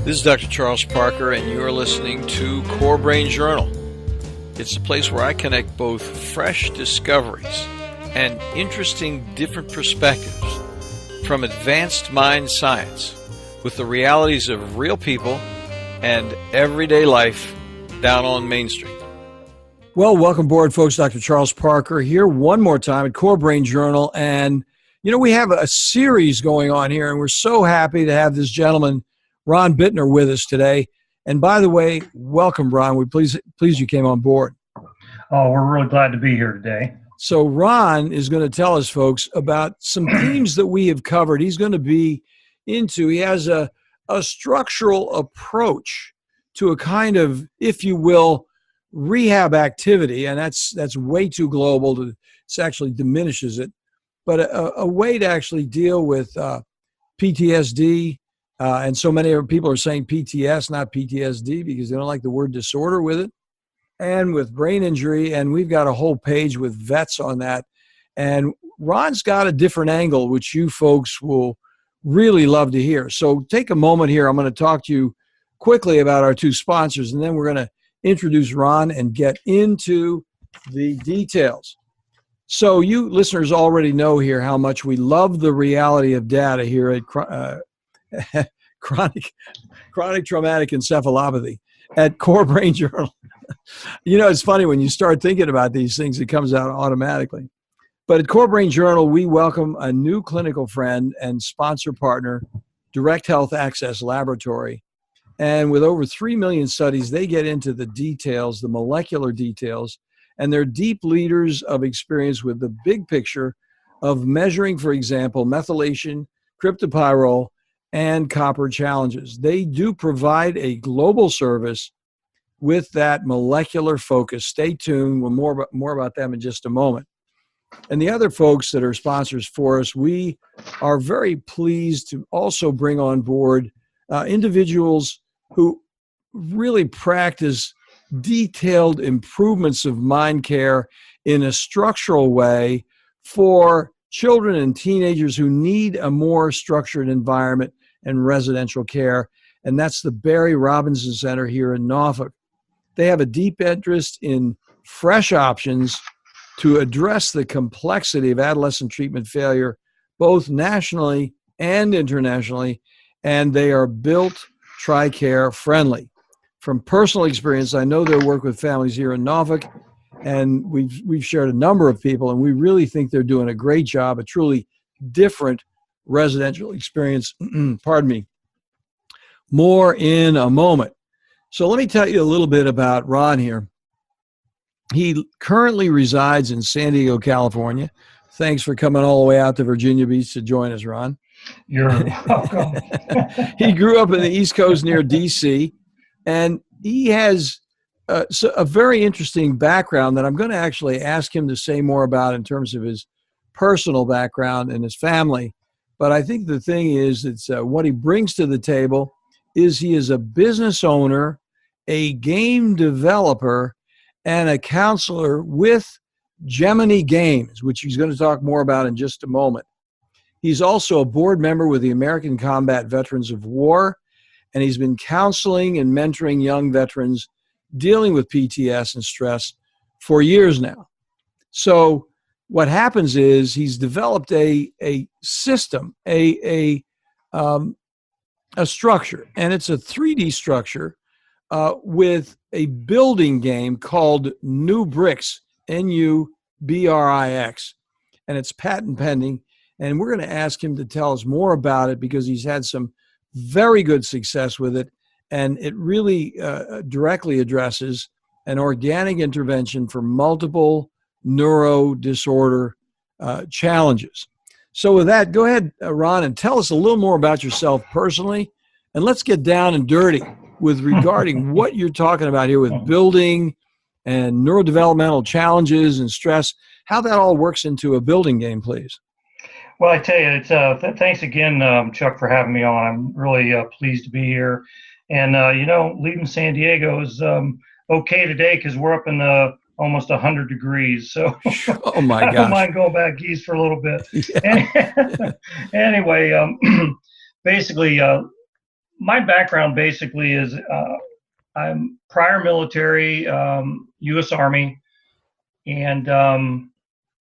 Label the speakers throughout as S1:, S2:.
S1: This is Dr. Charles Parker, and you're listening to Core Brain Journal. It's a place where I connect both fresh discoveries and interesting different perspectives from advanced mind science with the realities of real people and everyday life down on Main Street. Well, welcome aboard, folks. Dr. Charles Parker here one more time at Core Brain Journal. And, we have a series going on here, and we're so happy to have this gentleman, Ron Bittner, with us today. And by the way, welcome, Ron. We're pleased you came on board.
S2: Oh, we're really glad to be here today.
S1: So Ron is going to tell us, folks, about some themes that we have covered. He's going to be into, he has a structural approach to a kind of, if you will, rehab activity. And that's way too global. It actually diminishes it. But a way to actually deal with PTSD, and so many people are saying PTS, not PTSD, because they don't like the word disorder with it, and with brain injury. And we've got a whole page with vets on that. And Ron's got a different angle, which you folks will really love to hear. So take a moment here. I'm going to talk to you quickly about our two sponsors, and then we're going to introduce Ron and get into the details. So you listeners already know here how much we love the reality of data here at chronic traumatic encephalopathy at Core Brain Journal. It's funny when you start thinking about these things, it comes out automatically. But at Core Brain Journal, we welcome a new clinical friend and sponsor partner, Direct Health Access Laboratory. And with over 3 million studies, they get into the details, the molecular details, and they're deep leaders of experience with the big picture of measuring, for example, methylation, cryptopyrrole, and copper challenges. They do provide a global service with that molecular focus. Stay tuned. We'll more about them in just a moment. And the other folks that are sponsors for us, we are very pleased to also bring on board individuals who really practice detailed improvements of mind care in a structural way for children and teenagers who need a more structured environment and residential care. And that's the Barry Robinson Center here in Norfolk. They have a deep interest in fresh options to address the complexity of adolescent treatment failure, both nationally and internationally, and they are built TRICARE friendly. From personal experience, I know their work with families here in Norfolk, and we've shared a number of people, and we really think they're doing a great job, a truly different residential experience. Pardon me. More in a moment. So let me tell you a little bit about Ron here. He currently resides in San Diego, California. Thanks for coming all the way out to Virginia Beach to join us, Ron.
S2: You're welcome.
S1: He grew up in the East Coast near D.C., and he has a very interesting background that I'm going to actually ask him to say more about in terms of his personal background and his family. But I think the thing is, it's what he brings to the table is he is a business owner, a game developer, and a counselor with Gemini Games, which he's going to talk more about in just a moment. He's also a board member with the American Combat Veterans of War, and he's been counseling and mentoring young veterans dealing with PTS and stress for years now. So what happens is he's developed a system, a structure, and it's a 3D structure with a building game called NuBrix, NuBrix, and it's patent pending. And we're going to ask him to tell us more about it because he's had some very good success with it. And it really directly addresses an organic intervention for multiple neuro disorder challenges. So with that, go ahead, Ron, and tell us a little more about yourself personally. And let's get down and dirty with regarding what you're talking about here with building and neurodevelopmental challenges and stress, how that all works into a building game, please.
S2: Well, I tell you, it's thanks again, Chuck, for having me on. I'm really pleased to be here. And, leaving San Diego is okay today because we're up in almost 100 degrees. So
S1: oh my gosh.
S2: I don't mind going back east for a little bit. Yeah. Anyway, basically, my background basically is I'm prior military, U.S. Army, and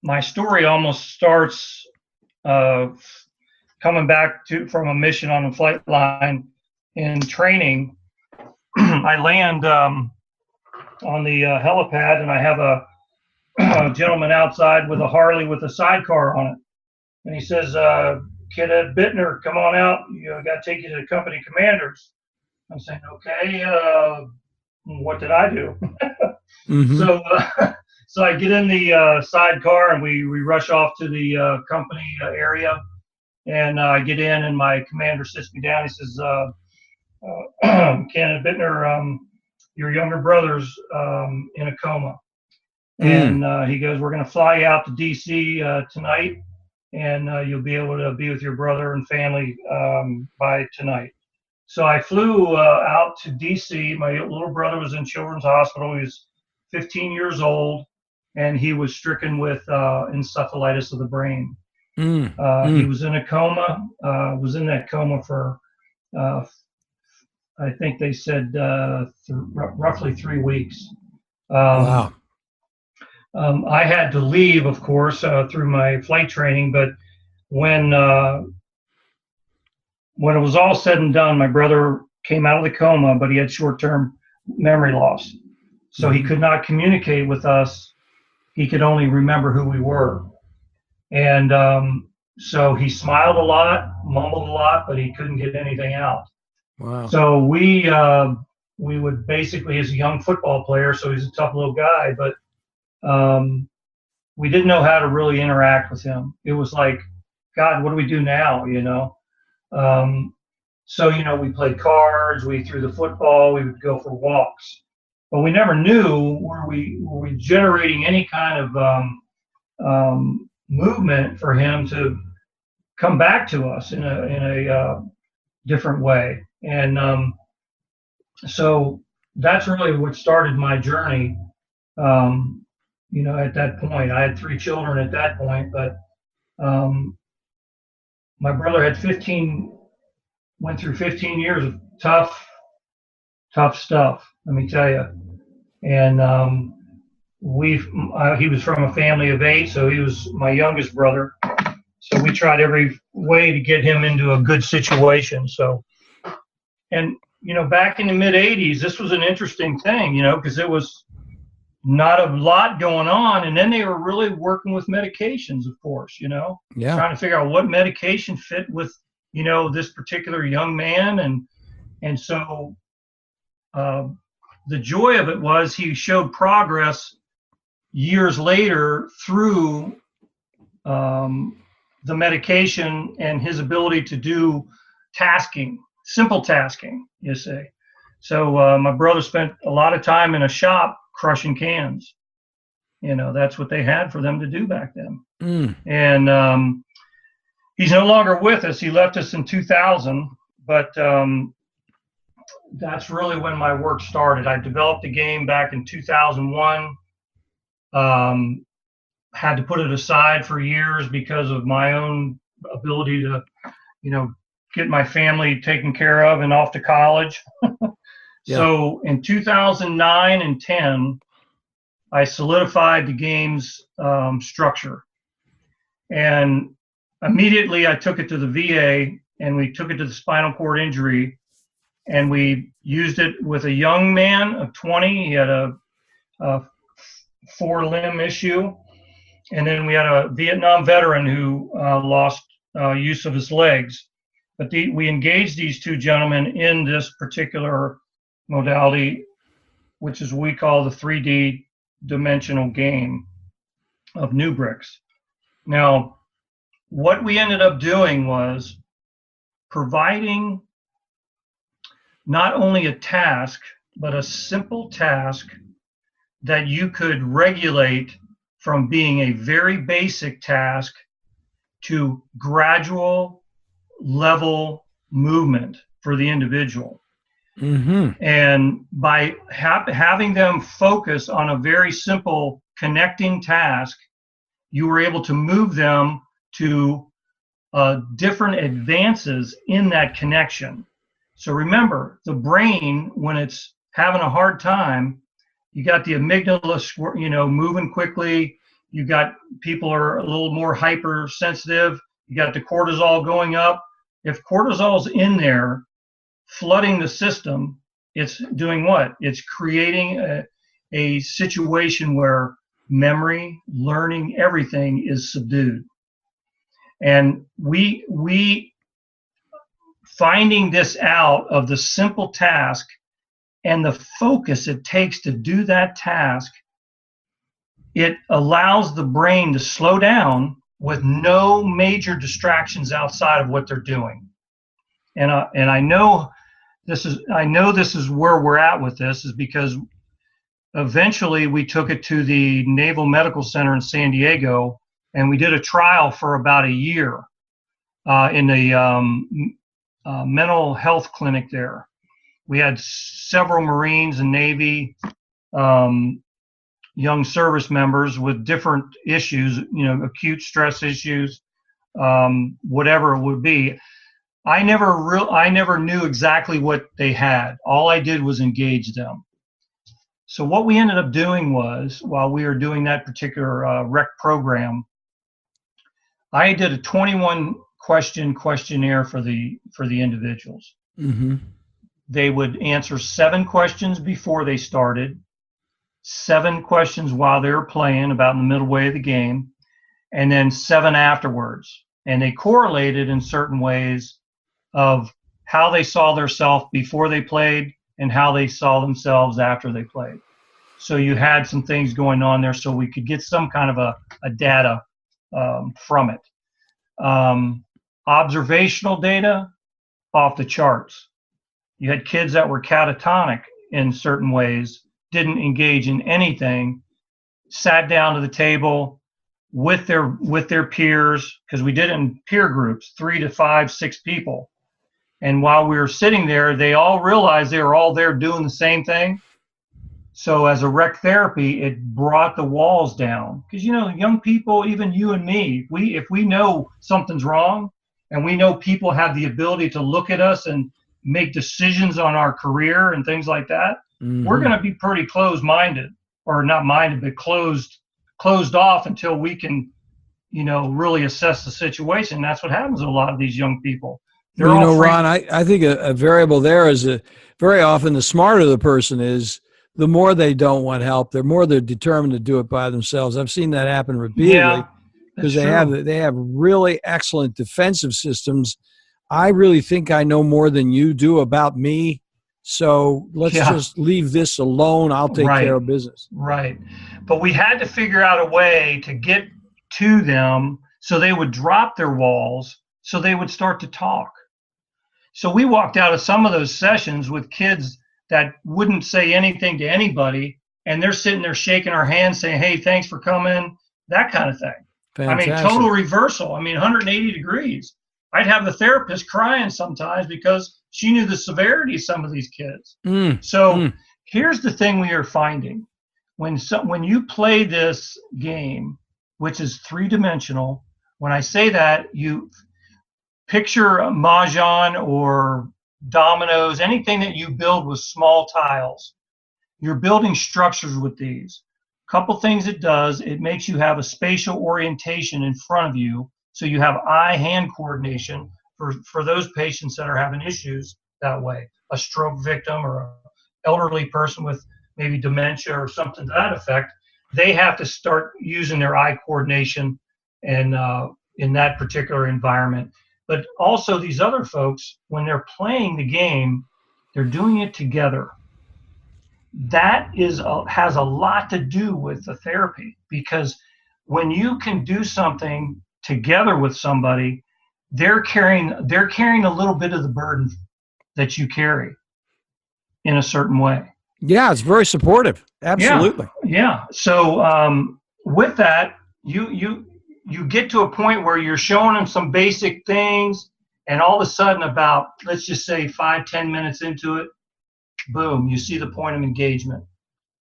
S2: my story almost starts coming back from a mission on a flight line in training. I land on the helipad, and I have a gentleman outside with a Harley with a sidecar on it. And he says, "Kid Ed Bittner, come on out. I got to take you to the company commanders." I'm saying, "Okay, what did I do?"
S1: Mm-hmm.
S2: So I get in the sidecar, and we rush off to the company area. And I get in, and my commander sits me down. He says, "Ken Bittner, your younger brother's in a coma." And he goes, "We're going to fly you out to D.C. Tonight, and you'll be able to be with your brother and family by tonight." So I flew out to D.C. My little brother was in Children's Hospital. He was 15 years old, and he was stricken with encephalitis of the brain. He was in a coma, was in that coma for, I think they said roughly 3 weeks.
S1: Wow.
S2: I had to leave, of course, through my flight training, but when it was all said and done, my brother came out of the coma, but he had short-term memory loss. So he could not communicate with us. He could only remember who we were. And so he smiled a lot, mumbled a lot, but he couldn't get anything out.
S1: Wow.
S2: So we would basically, as a young football player, so he's a tough little guy, but we didn't know how to really interact with him. It was like, God, what do we do now, So, we played cards, we threw the football, we would go for walks. But we never knew, were we generating any kind of movement for him to come back to us in a different way. And so that's really what started my journey. At that point, I had 3 children at that point, but my brother had went through 15 years of tough stuff, let me tell you. And he was from a family of 8, so he was my youngest brother. So we tried every way to get him into a good situation. So, and back in the mid 80s, this was an interesting thing, because it was not a lot going on, and then they were really working with medications, of course, trying to figure out what medication fit with this particular young man. And so the joy of it was he showed progress years later through the medication and his ability to do simple tasking, you see. So my brother spent a lot of time in a shop crushing cans. That's what they had for them to do back then. And he's no longer with us. He left us in 2000, but that's really when my work started. I developed the game back in 2001. Had to put it aside for years because of my own ability to, get my family taken care of and off to college. So in 2009 and 10, I solidified the game's structure. And immediately I took it to the VA, and we took it to the spinal cord injury, and we used it with a young man of 20. He had a 4-limb issue. And then we had a Vietnam veteran who lost use of his legs. But we engaged these 2 gentlemen in this particular modality, which is what we call the 3D dimensional game of NuBrix. Now, what we ended up doing was providing not only a task, but a simple task that you could regulate from being a very basic task to gradual level movement for the individual. And by having them focus on a very simple connecting task, you were able to move them to different advances in that connection. So remember, the brain, when it's having a hard time, you got the amygdala, moving quickly. You got people are a little more hypersensitive. You got the cortisol going up. If cortisol's in there, flooding the system, it's doing what? It's creating a situation where memory, learning, everything is subdued. And we finding this out of the simple task and the focus it takes to do that task, it allows the brain to slow down with no major distractions outside of what they're doing. And I know this is where we're at with this, is because eventually we took it to the Naval Medical Center in San Diego, and we did a trial for about a year in the mental health clinic there. We had several Marines and Navy young service members with different issues, acute stress issues, whatever it would be. I never knew exactly what they had. All I did was engage them. So what we ended up doing was, while we were doing that particular rec program, I did a 21 question questionnaire for the individuals.
S1: Mm-hmm.
S2: They would answer 7 questions before they started, 7 questions while they were playing, about in the middle way of the game, and then 7 afterwards. And they correlated in certain ways of how they saw themselves before they played and how they saw themselves after they played. So you had some things going on there, so we could get some kind of a data from it. Observational data, off the charts. You had kids that were catatonic in certain ways, didn't engage in anything, sat down to the table with their peers, because we did it in peer groups, 3 to 5, 6 people. And while we were sitting there, they all realized they were all there doing the same thing. So as a rec therapy, it brought the walls down. Because, young people, even you and me, if we know something's wrong, and we know people have the ability to look at us and make decisions on our career and things like that, mm-hmm. we're going to be pretty closed-minded, or not minded, but closed off until we can, really assess the situation. That's what happens to a lot of these young people.
S1: Ron, I think a variable there is very often the smarter the person is, the more they don't want help, the more they're determined to do it by themselves. I've seen that happen repeatedly, because they have really excellent defensive systems. I really think I know more than you do about me, so let's just leave this alone. I'll take care of business.
S2: Right. But we had to figure out a way to get to them so they would drop their walls, so they would start to talk. So we walked out of some of those sessions with kids that wouldn't say anything to anybody, and they're sitting there shaking our hands saying, "Hey, thanks for coming," that kind of thing. Fantastic. I mean, total reversal. 180 degrees. I'd have the therapist crying sometimes because she knew the severity of some of these kids. Here's the thing we are finding. When you play this game, which is 3-dimensional, when I say that, you picture a mahjong or dominoes, anything that you build with small tiles. You're building structures with these. Couple things it does, it makes you have a spatial orientation in front of you, so you have eye-hand coordination for those patients that are having issues that way. A stroke victim or an elderly person with maybe dementia or something to that effect, they have to start using their eye coordination and in that particular environment. But also these other folks, when they're playing the game, they're doing it together. That has a lot to do with the therapy, because when you can do something together with somebody, they're carrying a little bit of the burden that you carry in a certain way.
S1: Yeah, it's very supportive. Absolutely.
S2: Yeah. So with that, you get to a point where you're showing them some basic things, and all of a sudden, about, let's just say 5-10 minutes into it, boom, you see the point of engagement.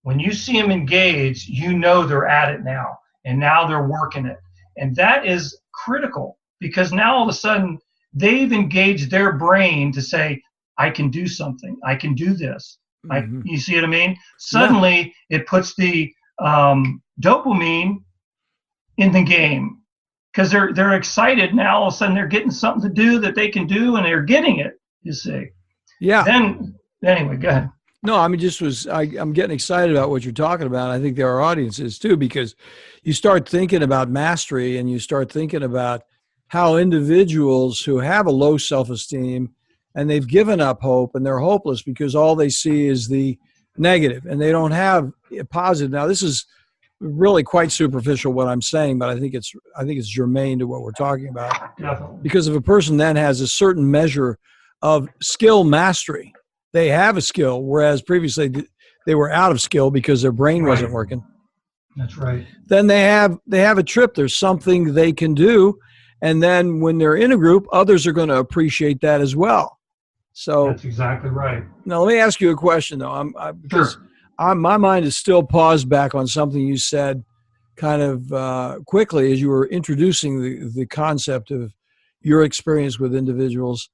S2: When you see them engaged, you know they're at it now, and now they're working it. And that is critical, because now all of a sudden they've engaged their brain to say, I can do something. I can do this.
S1: Mm-hmm.
S2: You see what I mean? Suddenly, it puts the dopamine in the game because they're excited now. All of a sudden, they're getting something to do that they can do, and they're getting it. You see?
S1: Yeah.
S2: Then anyway, go ahead.
S1: No, I mean, I'm getting excited about what you're talking about. I think there are audiences too, because you start thinking about mastery and you start thinking about how individuals who have a low self-esteem and they've given up hope and they're hopeless because all they see is the negative and they don't have a positive. Now, this is really quite superficial what I'm saying, but I think it's germane to what we're talking about.
S2: Definitely.
S1: Because if a person then has a certain measure of skill mastery, they have a skill, whereas previously they were out of skill because their brain wasn't working.
S2: That's right.
S1: Then they have a trip. There's something they can do, and then when they're in a group, others are going to appreciate that as well. So
S2: that's exactly right.
S1: Now let me ask you a question, though. Because my mind is still paused back on something you said, kind of quickly as you were introducing the concept of your experience with individuals,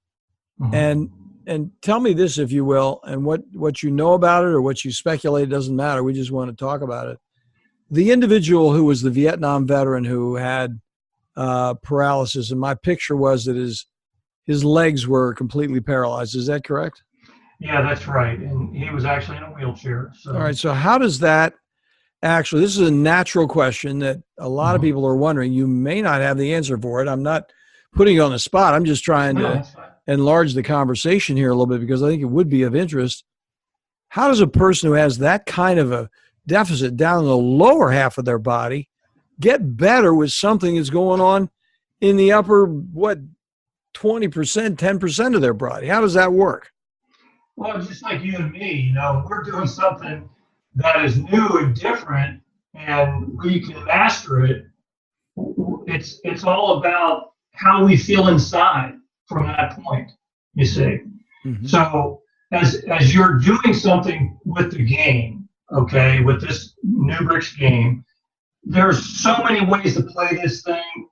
S1: and tell me this, if you will, and what you know about it or what you speculate, doesn't matter. We just want to talk about it. The individual who was the Vietnam veteran who had paralysis, and my picture was that his legs were completely paralyzed. Is that correct?
S2: Yeah, that's right. And he was actually in a wheelchair. So.
S1: All right. So how does that actually, this is a natural question that a lot of people are wondering. You may not have the answer for it. I'm not putting you on the spot. I'm just trying to enlarge the conversation here a little bit because I think it would be of interest. How does a person who has that kind of a deficit down in the lower half of their body get better with something that's going on in the upper, 20%, 10% of their body? How does that work?
S2: Well, just like you and me, we're doing something that is new and different, and we can master it. It's all about how we feel inside from that point, you see. So as you're doing something with the game, okay, with this NuBrix game, there's so many ways to play this thing.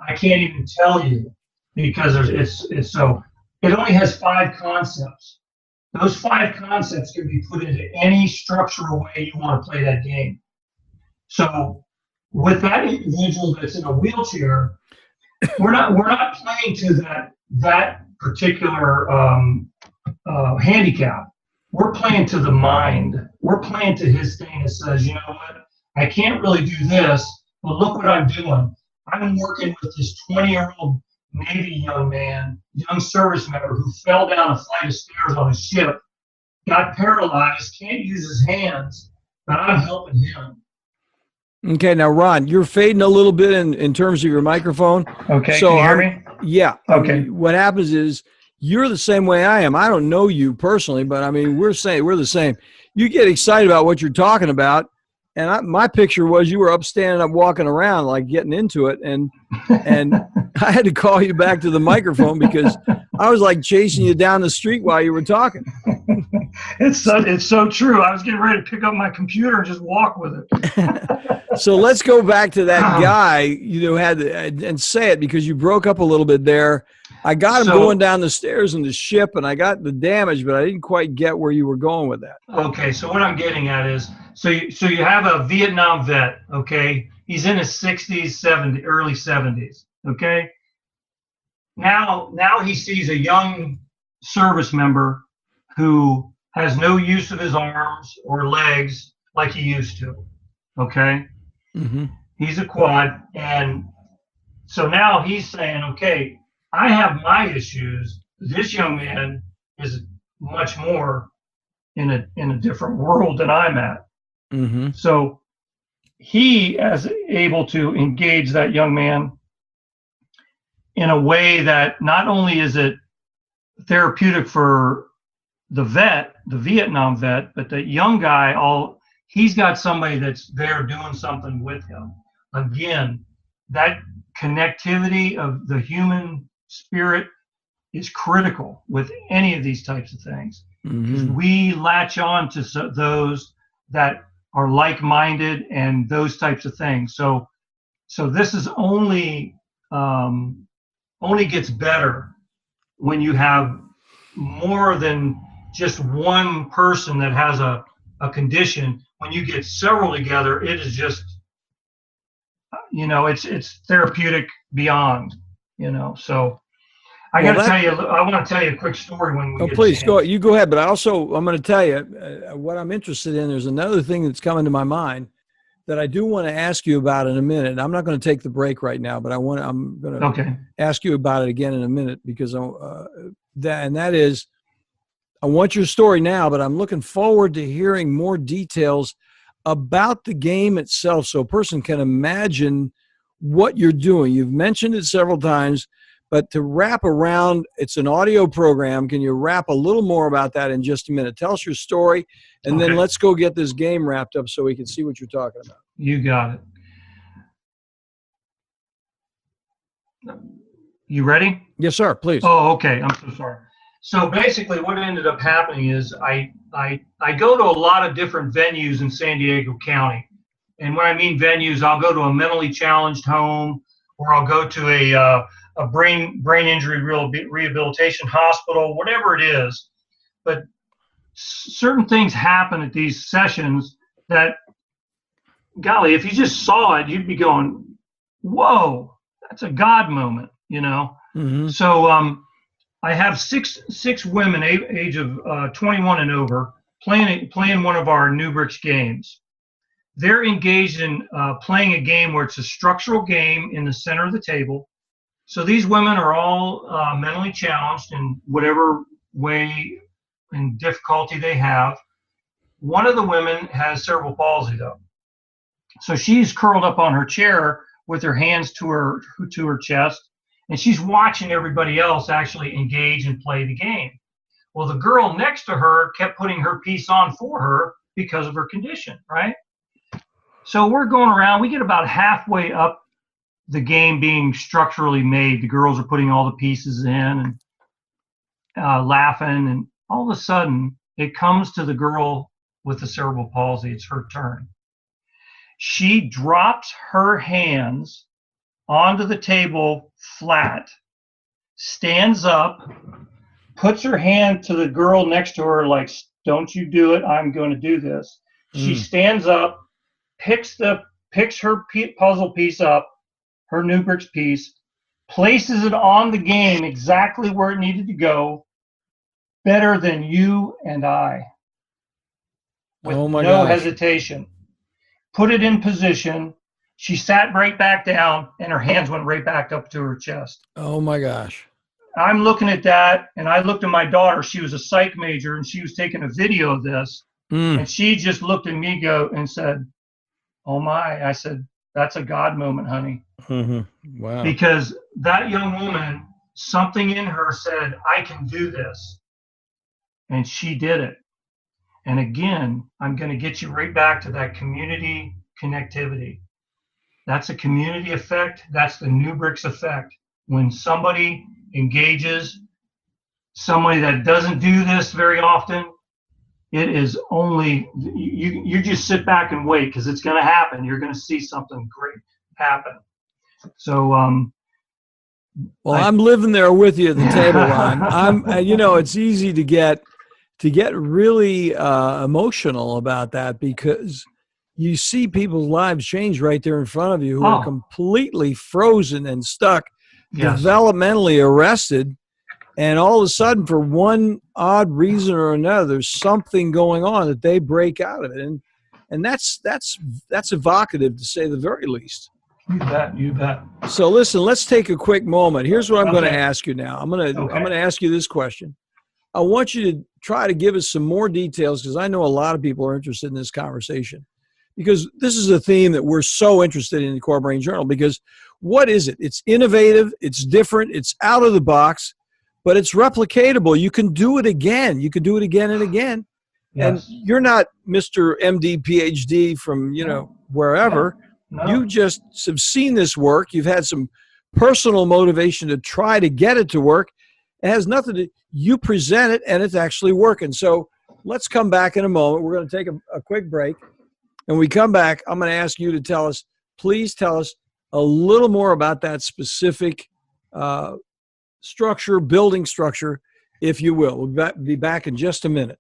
S2: I can't even tell you because it only has 5 concepts. Those 5 concepts can be put into any structural way you want to play that game. So with that individual that's in a wheelchair, we're not playing to that particular handicap. We're playing to the mind. We're playing to his thing that says, you know what, I can't really do this, but look what I'm doing. I'm working with this 20-year-old Navy young service member who fell down a flight of stairs on a ship, got paralyzed, can't use his hands, but I'm helping him.
S1: Okay, now Ron, you're fading a little bit in terms of your microphone.
S2: Okay, so can you hear me?
S1: Yeah.
S2: Okay.
S1: What happens is you're the same way I am. I don't know you personally, but I mean, we're the same. You get excited about what you're talking about, and my picture was you were up, standing up, walking around, like getting into it, and I had to call you back to the microphone because I was like chasing you down the street while you were talking.
S2: It's so true. I was getting ready to pick up my computer and just walk with it.
S1: So let's go back to that guy you had and say it because you broke up a little bit there. I got him going down the stairs in the ship, and I got the damage, but I didn't quite get where you were going with that.
S2: Okay, so what I'm getting at is, so you have a Vietnam vet, okay? He's in his 60s, early 70s, okay? Now he sees a young service member who has no use of his arms or legs like he used to, okay? He's a quad, and so now he's saying, okay, I have my issues. This young man is much more in a different world than I'm at. So he is able to engage that young man in a way that not only is it therapeutic for the Vietnam vet, but the young guy, he's got somebody that's there doing something with him. Again, that connectivity of the human spirit is critical with any of these types of things. Because we latch on to those that are like-minded and those types of things. So this is only gets better when you have more than just one person that has a condition. When you get several together, it is just, it's therapeutic beyond, so I want to tell you a quick story when we get
S1: please
S2: a
S1: go. You go ahead. But I'm going to tell you what I'm interested in. There's another thing that's coming to my mind that I do want to ask you about in a minute. I'm not going to take the break right now, but I'm going to ask you about it again in a minute, because that is, I want your story now, but I'm looking forward to hearing more details about the game itself, so a person can imagine what you're doing. You've mentioned it several times, but to wrap around, it's an audio program. Can you wrap a little more about that in just a minute? Tell us your story, and then let's go get this game wrapped up so we can see what you're talking about.
S2: You got it. You ready?
S1: Yes, sir. Please.
S2: Oh, okay. I'm so sorry. So basically what ended up happening is I go to a lot of different venues in San Diego County. And when I mean venues, I'll go to a mentally challenged home, or I'll go to a brain injury rehabilitation hospital, whatever it is. But certain things happen at these sessions that, golly, if you just saw it, you'd be going, whoa, that's a God moment,
S1: Mm-hmm.
S2: So I have six women age of 21 and over playing one of our NuBrix games. They're engaged in playing a game where it's a structural game in the center of the table. So these women are all mentally challenged in whatever way and difficulty they have. One of the women has cerebral palsy, though. So she's curled up on her chair with her hands to her chest, and she's watching everybody else actually engage and play the game. Well, the girl next to her kept putting her piece on for her because of her condition, right? So we're going around. We get about halfway up the game being structurally made. The girls are putting all the pieces in and laughing, and all of a sudden it comes to the girl with the cerebral palsy. It's her turn. She drops her hands onto the table flat, stands up, puts her hand to the girl next to her like, don't you do it, I'm going to do this. She stands up, picks her puzzle piece up, her NuBrix piece, places it on the game exactly where it needed to go, better than you and I, with no hesitation. Put it in position. She sat right back down, and her hands went right back up to her chest.
S1: Oh, my gosh.
S2: I'm looking at that, and I looked at my daughter. She was a psych major, and she was taking a video of this. And she just looked at me and said, oh, my. I said, that's a God moment, honey.
S1: Mm-hmm. Wow.
S2: Because that young woman, something in her said, I can do this. And she did it. And again, I'm going to get you right back to that community connectivity. That's a community effect. That's the NuBrix effect. When somebody engages, somebody that doesn't do this very often, it is only, you just sit back and wait, because it's going to happen. You're going to see something great happen. So,
S1: well, I'm living there with you at the table, Ron. It's easy to get really emotional about that, because you see people's lives change right there in front of you, who are completely frozen and stuck, developmentally arrested, and all of a sudden, for one odd reason or another, there's something going on that they break out of it, and that's evocative, to say the very least.
S2: You bet.
S1: So listen, let's take a quick moment. Here's what I'm going to ask you now. I'm going to ask you this question. I want you to try to give us some more details, because I know a lot of people are interested in this conversation, because this is a theme that we're so interested in the Core Brain Journal. Because what is it? It's innovative, it's different, it's out of the box, but it's replicatable. You can do it again. You can do it again and again. Yes. And you're not Mr. MD, PhD from, wherever. No. You just have seen this work. You've had some personal motivation to try to get it to work. It has nothing to, you present it and it's actually working. So let's come back in a moment. We're going to take a quick break. And when we come back, I'm going to ask you to please tell us a little more about that specific building structure if you will. We'll be back in just a minute.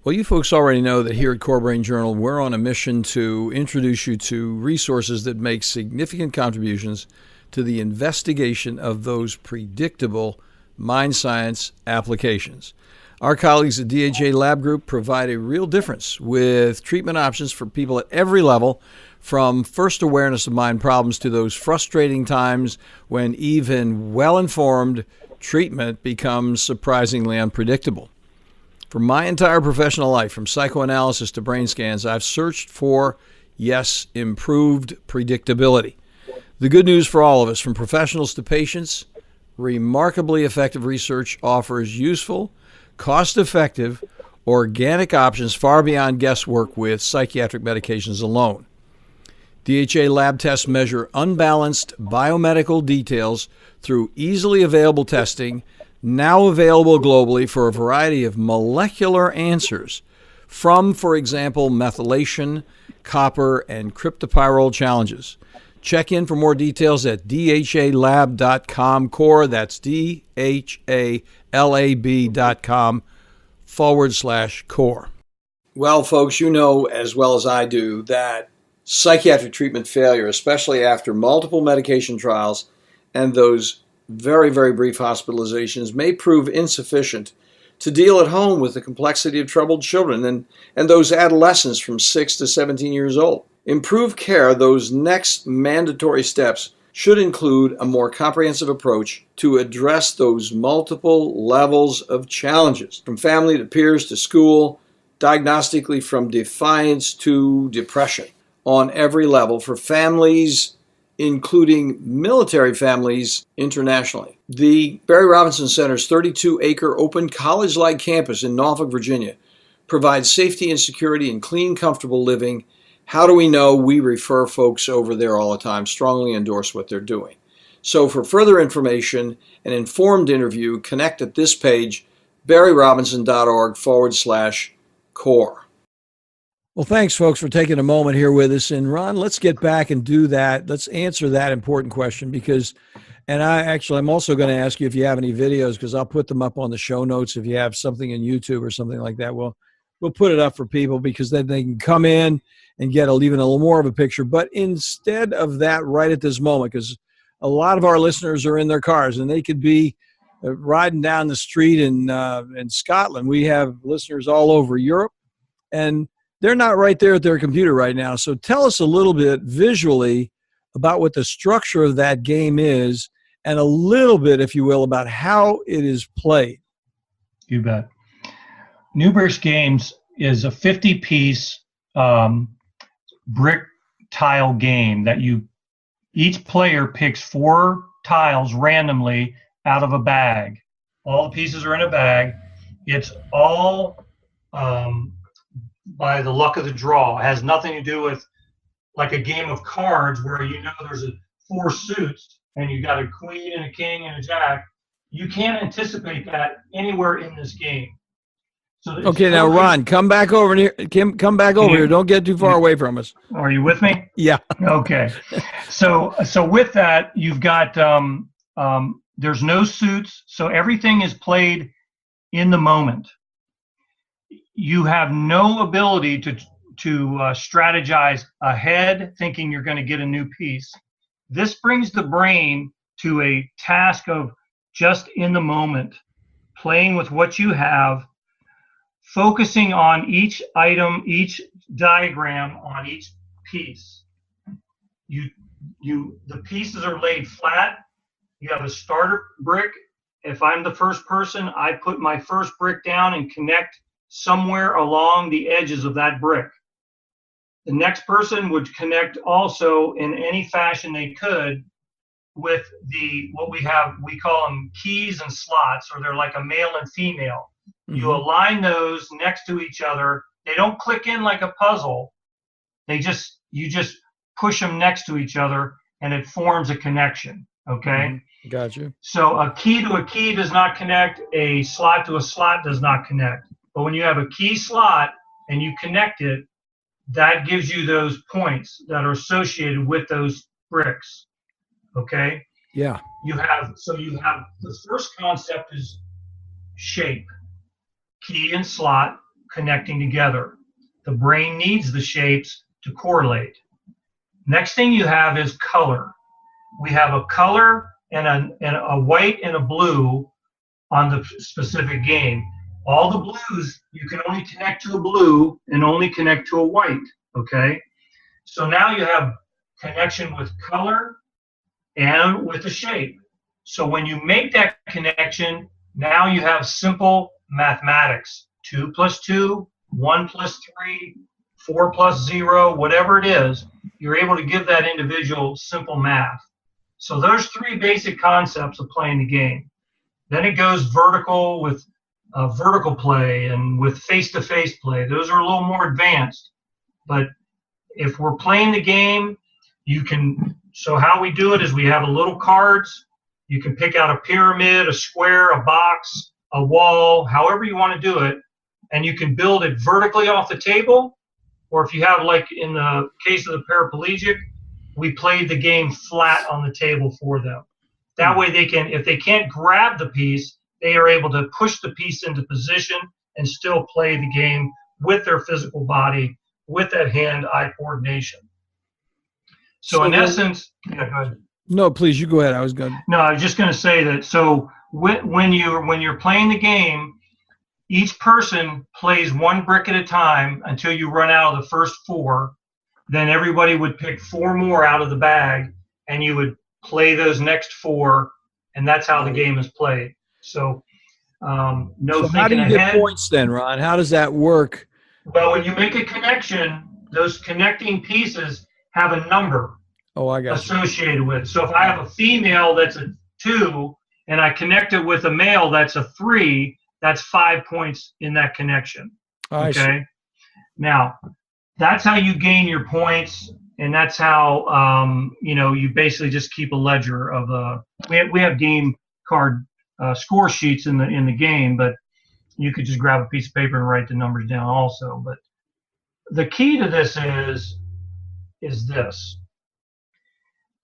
S1: Well, you folks already know that here at Core Brain Journal, we're on a mission to introduce you to resources that make significant contributions to the investigation of those predictable mind science applications. Our colleagues at DHA Lab Group provide a real difference with treatment options for people at every level, from first awareness of mind problems to those frustrating times when even well-informed treatment becomes surprisingly unpredictable. For my entire professional life, from psychoanalysis to brain scans, I've searched for, yes, improved predictability. The good news for all of us, from professionals to patients, remarkably effective research offers useful, cost-effective, organic options far beyond guesswork with psychiatric medications alone. DHA lab tests measure unbalanced biomedical details through easily available testing, now available globally for a variety of molecular answers from, for example, methylation, copper, and cryptopyrrole challenges. Check in for more details at dhalab.com core. That's dhalab.com/core. Well, folks, you know as well as I do that psychiatric treatment failure, especially after multiple medication trials and those very, very brief hospitalizations, may prove insufficient to deal at home with the complexity of troubled children and those adolescents from 6 to 17 years old. Improved care, those next mandatory steps, should include a more comprehensive approach to address those multiple levels of challenges, from family to peers to school, diagnostically from defiance to depression, on every level for families, including military families internationally. The Barry Robinson Center's 32-acre open college-like campus in Norfolk, Virginia, provides safety and security and clean, comfortable living. How do we know? We refer folks over there all the time, strongly endorse what they're doing. So for further information, an informed interview, connect at this page, barryrobinson.org/core. Well, thanks, folks, for taking a moment here with us. And Ron, let's get back and do that. Let's answer that important question because, and I'm also going to ask you if you have any videos, because I'll put them up on the show notes. If you have something in YouTube or something like that, we'll put it up for people, because then they can come in and get even a little more of a picture. But instead of that right at this moment, because a lot of our listeners are in their cars and they could be riding down the street in Scotland. We have listeners all over Europe, and they're not right there at their computer right now. So tell us a little bit visually about what the structure of that game is, and a little bit, if you will, about how it is played.
S2: You bet. NuBrix Games is a 50-piece brick tile game that each player picks 4 tiles randomly out of a bag. All the pieces are in a bag. It's all by the luck of the draw. It has nothing to do with like a game of cards where there's 4 suits and you got a queen and a king and a jack. You can't anticipate that anywhere in this game. So okay,
S1: now Ron, come back over here. Come back over here. Don't get too far away from us.
S2: Are you with me?
S1: Yeah.
S2: Okay. So with that, you've got there's no suits, so everything is played in the moment. You have no ability to strategize ahead, thinking you're going to get a new piece. This brings the brain to a task of just in the moment, playing with what you have, focusing on each item, each diagram on each piece. The pieces are laid flat. You have a starter brick. If I'm the first person, I put my first brick down and connect somewhere along the edges of that brick. The next person would connect also in any fashion they could with what we call them keys and slots, or they're like a male and female. Mm-hmm. You align those next to each other. They don't click in like a puzzle. You just push them next to each other and it forms a connection. Okay.
S1: Mm-hmm. Got you.
S2: So a key to a key does not connect. A slot to a slot does not connect. But when you have a key slot and you connect it, that gives you those points that are associated with those bricks. Okay?
S1: Yeah.
S2: You have the first concept is shape, key and slot connecting together. The brain needs the shapes to correlate. Next thing you have is color. We have a color and a white and a blue on the specific game. All the blues, you can only connect to a blue and only connect to a white, okay? So now you have connection with color and with the shape. So when you make that connection, now you have simple mathematics. 2 plus 2, 1 plus 3, 4 plus 0, whatever it is, you're able to give that individual simple math. So those 3 basic concepts of playing the game. Then it goes vertical with vertical play and with face-to-face play. Those are a little more advanced. But if we're playing the game, you can, so how we do it is we have a little cards. You can pick out a pyramid, a square, a box, a wall, however you want to do it. And you can build it vertically off the table. Or if you have, like in the case of the paraplegic, we played the game flat on the table for them. That way they can, if they can't grab the piece, they are able to push the piece into position and still play the game with their physical body, with that hand-eye coordination. So in essence, yeah, go ahead.
S1: No, please, you go ahead. I was going.
S2: No, I was just going to say that. So when you're playing the game, each person plays 1 brick at a time until you run out of the first 4. Then everybody would pick 4 more out of the bag, and you would play those next 4, and that's how the game is played. So no
S1: so
S2: thinking
S1: how do you
S2: ahead.
S1: get points then, Ron? How does that work?
S2: Well, when you make a connection, those connecting pieces have a number associated with. So if I have a female that's a 2 and I connect it with a male that's a 3, that's 5 points in that connection. Okay. Now, that's how you gain your points, and that's how you basically just keep a ledger of we have game card score sheets in the game, but you could just grab a piece of paper and write the numbers down also. But the key to this is this.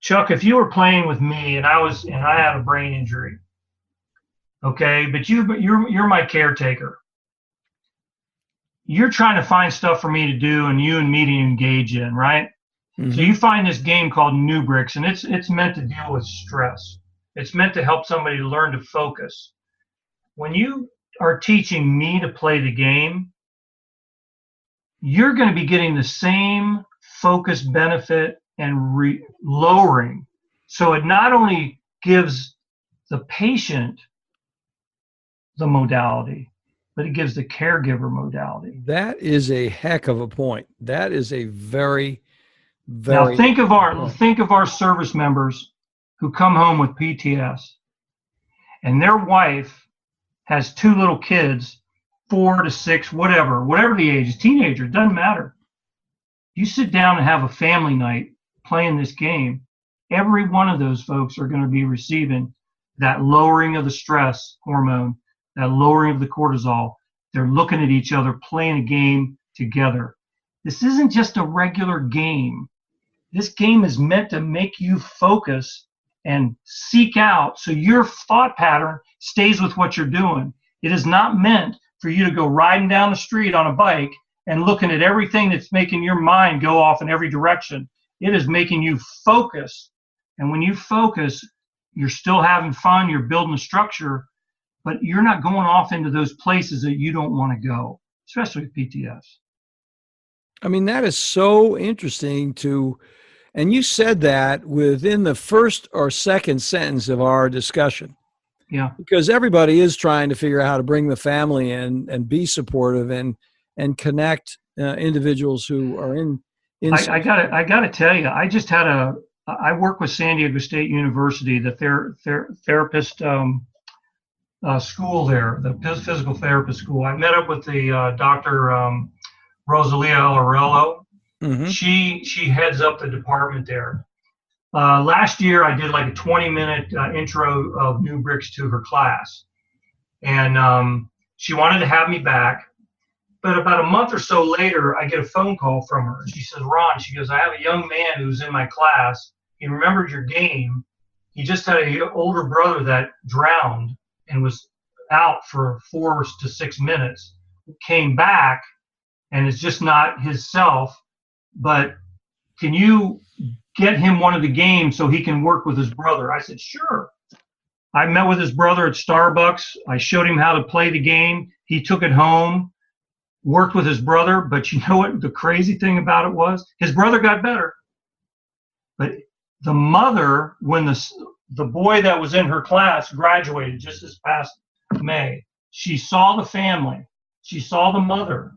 S2: Chuck, if you were playing with me and I had a brain injury, okay, but you're my caretaker. You're trying to find stuff for me to do and you and me to engage in, right? Mm-hmm. So you find this game called NuBrix, and it's meant to deal with stress. It's meant to help somebody learn to focus. When you are teaching me to play the game, you're going to be getting the same focus benefit and lowering. So it not only gives the patient the modality, but it gives the caregiver modality.
S1: That is a heck of a point. That is a very, very.
S2: Now think of our service members who come home with PTS, and their wife has 2 little kids, 4 to 6, whatever the age is, teenager, doesn't matter. You sit down and have a family night playing this game, every one of those folks are going to be receiving that lowering of the stress hormone, that lowering of the cortisol. They're looking at each other, playing a game together. This isn't just a regular game. This game is meant to make you focus and seek out so your thought pattern stays with what you're doing. It is not meant for you to go riding down the street on a bike and looking at everything that's making your mind go off in every direction. It is making you focus. And when you focus, you're still having fun, you're building a structure, but you're not going off into those places that you don't want to go, especially with PTS.
S1: I mean, that is so interesting and you said that within the first or second sentence of our discussion.
S2: Yeah.
S1: Because everybody is trying to figure out how to bring the family in and be supportive and connect individuals who are in.
S2: I gotta tell you, I work with San Diego State University, the therapist school there, the physical therapist school. I met up with the Dr. Rosalia Aurello. Mm-hmm. She heads up the department there. Last year, I did like a 20-minute intro of NuBrix to her class. And she wanted to have me back. But about a month or so later, I get a phone call from her. She says, Ron, she goes, I have a young man who's in my class. He remembered your game. He just had an older brother that drowned and was out for 4 to 6 minutes, came back, and it's just not his self, but can you get him one of the games so he can work with his brother? I said, sure. I met with his brother at Starbucks. I showed him how to play the game. He took it home, worked with his brother, but you know what the crazy thing about it was? His brother got better. But the mother, when the boy that was in her class graduated just this past May, she saw the family. She saw the mother.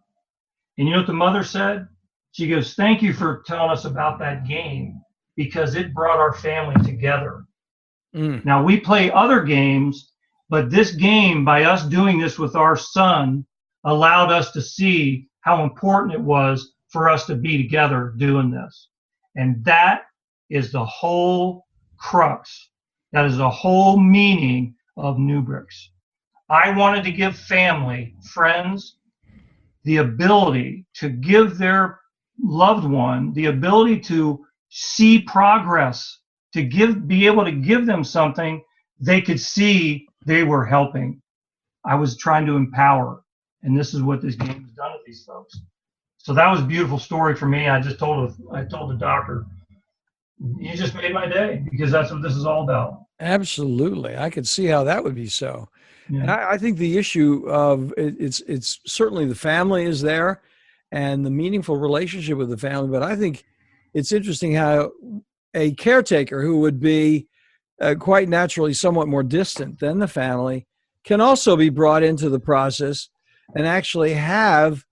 S2: And you know what the mother said? She goes, thank you for telling us about that game because it brought our family together. Now, we play other games, but this game, by us doing this with our son, allowed us to see how important it was for us to be together doing this. And that is the whole crux. That is the whole meaning of NuBrix. I wanted to give family, friends, the ability to give their loved one the ability to see progress, to be able to give them something they could see they were helping. I was trying to empower, and this is what this game has done to these folks. So that was a beautiful story for me. I told the doctor, you just made my day, because that's what this is all about.
S1: Absolutely. I could see how that would be so.
S2: Yeah.
S1: And I think the issue of it's certainly the family is there and the meaningful relationship with the family. But I think it's interesting how a caretaker who would be quite naturally somewhat more distant than the family can also be brought into the process and actually have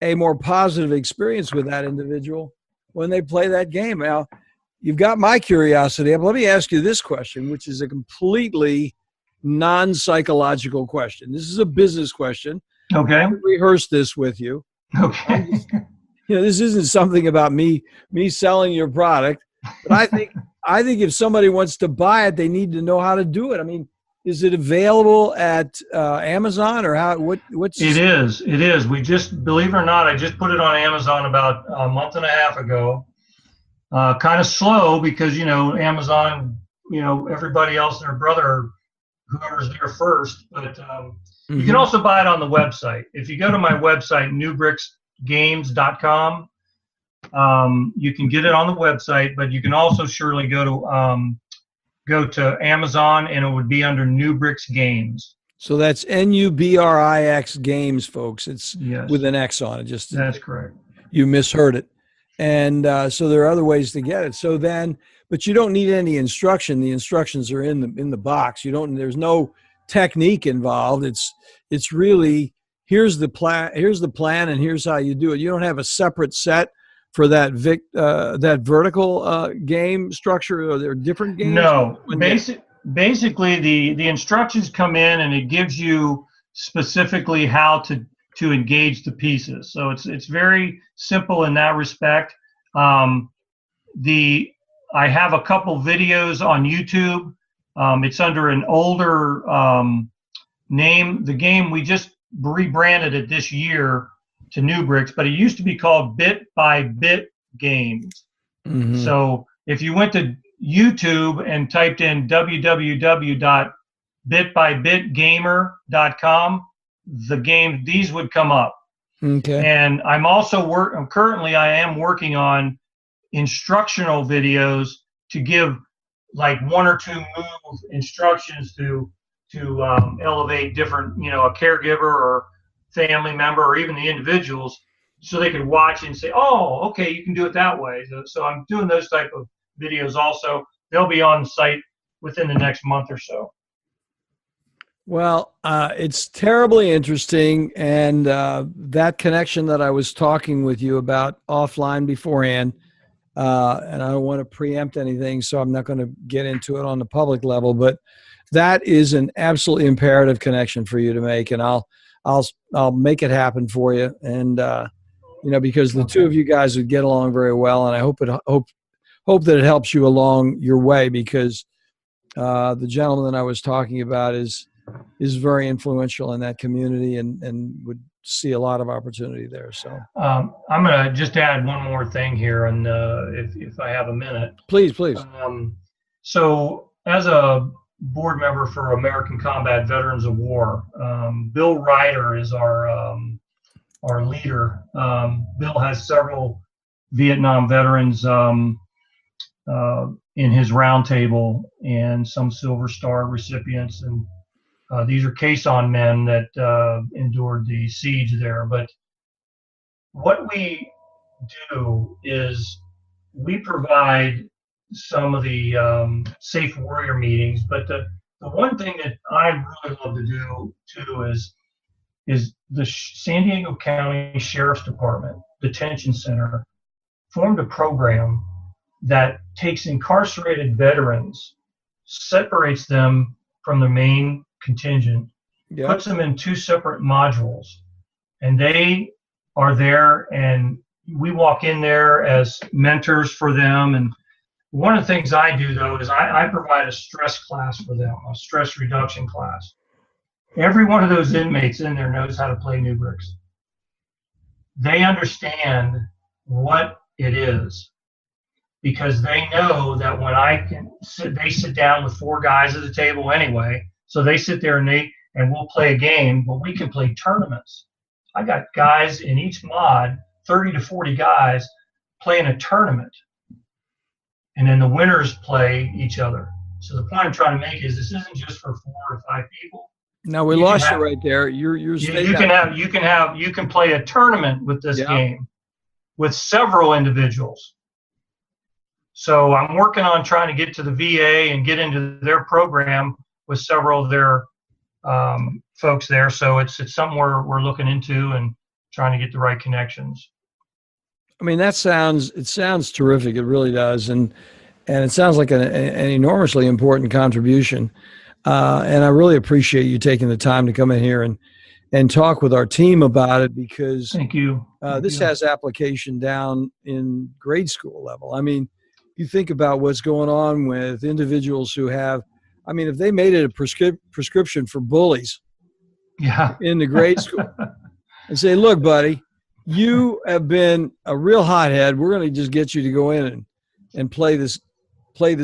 S1: a more positive experience with that individual when they play that game. Now, you've got my curiosity. Let me ask you this question, which is a completely non-psychological question. This is a business question.
S2: Okay.
S1: I rehearsed this with you.
S2: Okay.
S1: This isn't something about me selling your product, but I think if somebody wants to buy it, they need to know how to do it. I mean, is it available at Amazon or what's
S2: It is. It is. We just, believe it or not, I just put it on Amazon about a month and a half ago. Kind of slow because, Amazon, everybody else and their brother, whoever's there first. But you can also buy it on the website. If you go to my website, NuBrixGames.com, you can get it on the website, but you can also surely go to Amazon, and it would be under NuBrix Games.
S1: So that's NuBrix Games, folks. It's with an X on it.
S2: That's correct. You
S1: misheard it. And so there are other ways to get it. So then, but you don't need any instruction. The instructions are in the box. There's no technique involved. It's really, here's the plan, and here's how you do it. You don't have a separate set for that vertical game structure, or there are different games?
S2: No, basically the instructions come in and it gives you specifically how to engage the pieces. So it's very simple in that respect. I have a couple videos on YouTube. It's under an older name. The game, we just rebranded it this year to NuBrix, but it used to be called Bit by Bit Games. So if you went to YouTube and typed in www.bitbybitgamer.com, these would come up.
S1: Okay.
S2: And I'm also currently I am working on instructional videos to give like 1 or 2 move instructions to elevate different, a caregiver or family member or even the individuals, so they could watch and say, oh, okay, you can do it that way. So I'm doing those type of videos also. They'll be on the site within the next month or so.
S1: Well, it's terribly interesting, and that connection that I was talking with you about offline beforehand, and I don't want to preempt anything, so I'm not going to get into it on the public level, but that is an absolutely imperative connection for you to make, and I'll make it happen for you, and because the two of you guys would get along very well, and I hope that it helps you along your way, because the gentleman that I was talking about is very influential in that community and would see a lot of opportunity there. So
S2: I'm going to just add one more thing here, and if I have a minute.
S1: Please.
S2: So as a board member for American Combat Veterans of War. Bill Ryder is our leader. Bill has several Vietnam veterans in his roundtable, and some Silver Star recipients, and these are caisson men that endured the siege there. But what we do is we provide some of the safe warrior meetings, but the one thing that I really love to do too is the San Diego County Sheriff's Department Detention Center formed a program that takes incarcerated veterans, separates them from the main contingent, puts them in 2 separate modules, and they are there, and we walk in there as mentors for them. And one of the things I do, though, is I provide a stress class for them, a stress reduction class. Every one of those inmates in there knows how to play NuBrix. They understand what it is, because they know that when they sit down with 4 guys at the table anyway, so they sit there and we'll play a game, but we can play tournaments. I got guys in each mod, 30 to 40 guys playing a tournament, and then the winners play each other. So the point I'm trying to make is this isn't just for 4 or 5 people.
S1: No, we lost you right there. You
S2: can play a tournament with this game with several individuals. So I'm working on trying to get to the VA and get into their program with several of their folks there. So it's something we're looking into and trying to get the right connections.
S1: I mean, it sounds terrific. It really does. And it sounds like an enormously important contribution. And I really appreciate you taking the time to come in here and talk with our team about it, because
S2: Thank you.
S1: This has application down in grade school level. I mean, you think about what's going on with individuals who have, I mean, if they made it a prescription for bullies in the grade school and say, look, buddy, you have been a real hothead. We're going to just get you to go in and play this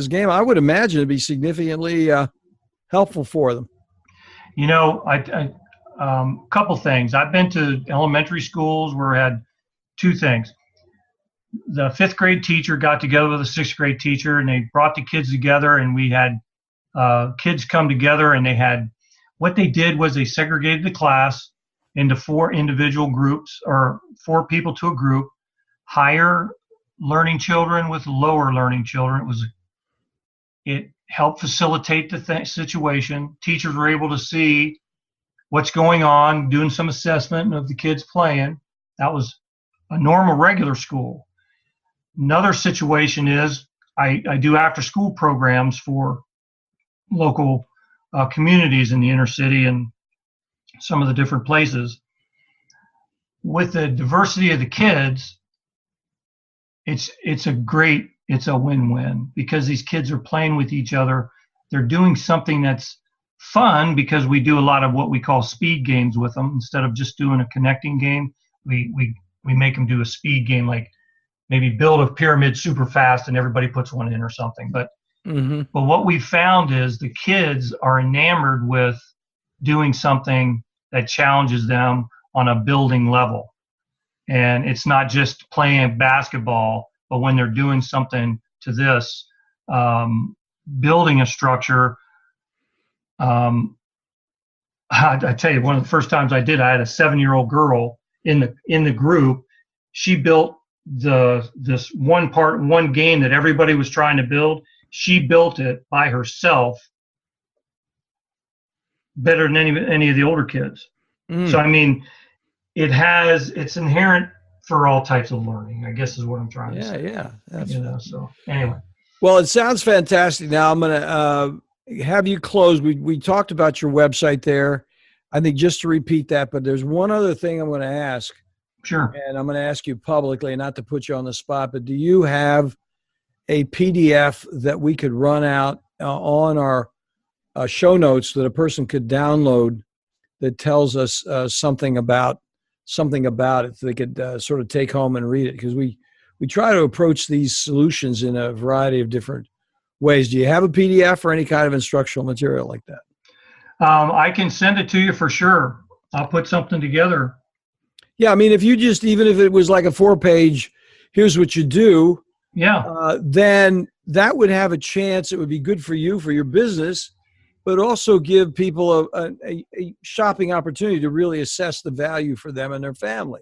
S1: game. I would imagine it'd be significantly helpful for them.
S2: You know, couple things. I've been to elementary schools where I had 2 things. The 5th grade teacher got together with a 6th grade teacher, and they brought the kids together, and we had kids come together, and what they did was they segregated the class into 4 individual groups, or 4 people to a group, higher learning children with lower learning children. It helped facilitate the situation. Teachers were able to see what's going on, doing some assessment of the kids playing. That was a normal regular school. Another situation is I do after school programs for local communities in the inner city and some of the different places. With the diversity of the kids, it's a win-win, because these kids are playing with each other. They're doing something that's fun, because we do a lot of what we call speed games with them. Instead of just doing a connecting game, we make them do a speed game, like maybe build a pyramid super fast and everybody puts one in or something. But what we found is the kids are enamored with doing something that challenges them on a building level. And it's not just playing basketball, but when they're doing something to this, building a structure. I tell you, one of the first times I did, I had a 7-year-old girl in the group. She built this one game that everybody was trying to build. She built it by herself better than any of the older kids. So I mean, it's inherent for all types of learning, I guess, is what I'm trying to say.
S1: Yeah. That's
S2: so anyway.
S1: Well, it sounds fantastic. Now I'm going to have you close. We talked about your website there. I think just to repeat that, but there's one other thing I'm going to ask.
S2: Sure.
S1: And I'm going to ask you publicly, not to put you on the spot, but do you have a PDF that we could run out on our show notes that a person could download that tells us something about it, so they could sort of take home and read it? Because we try to approach these solutions in a variety of different ways. Do you have a PDF or any kind of instructional material like that?
S2: I can send it to you for sure. I'll put something together.
S1: Yeah, I mean, if you just, even if it was like a 4-page, here's what you do, then that would have a chance. It would be good for you, for your business, but also give people a shopping opportunity to really assess the value for them and their family.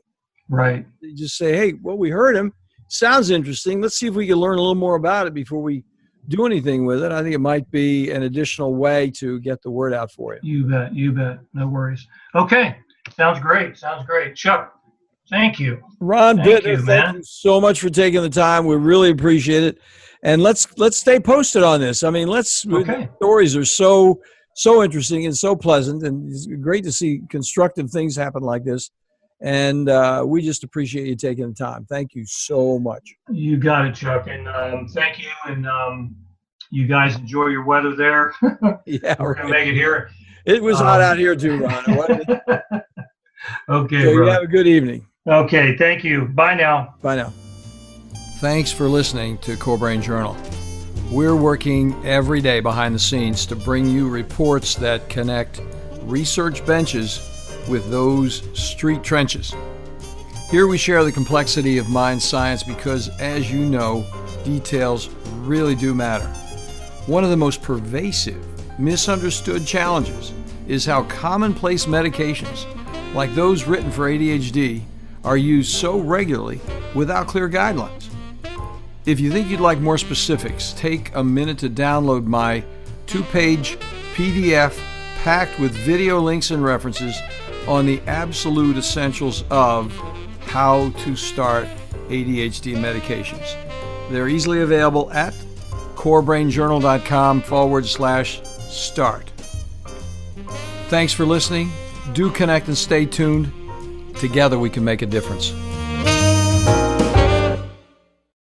S2: Right.
S1: You just say, hey, well, we heard him. Sounds interesting. Let's see if we can learn a little more about it before we do anything with it. I think it might be an additional way to get the word out for you.
S2: You bet. You bet. No worries. Okay. Sounds great. Sounds great. Chuck, thank you.
S1: Ron Bittner, thank you so much for taking the time. We really appreciate it. And let's stay posted on this. I mean, stories are so interesting and so pleasant, and it's great to see constructive things happen like this. And we just appreciate you taking the time. Thank you so much.
S2: You got it, Chuck. And thank you. And you guys enjoy your weather there.
S1: Yeah,
S2: we're going to make it here.
S1: It was hot out here too, Ron.
S2: Okay,
S1: so
S2: bro.
S1: You have a good evening.
S2: Okay, thank you. Bye now.
S1: Bye now. Thanks for listening to Core Brain Journal. We're working every day behind the scenes to bring you reports that connect research benches with those street trenches. Here we share the complexity of mind science because, as you know, details really do matter. One of the most pervasive, misunderstood challenges is how commonplace medications, like those written for ADHD, are used so regularly without clear guidelines. If you think you'd like more specifics, take a minute to download my 2-page PDF packed with video links and references on the absolute essentials of how to start ADHD medications. They're easily available at corebrainjournal.com/start. Thanks for listening. Do connect and stay tuned. Together we can make a difference.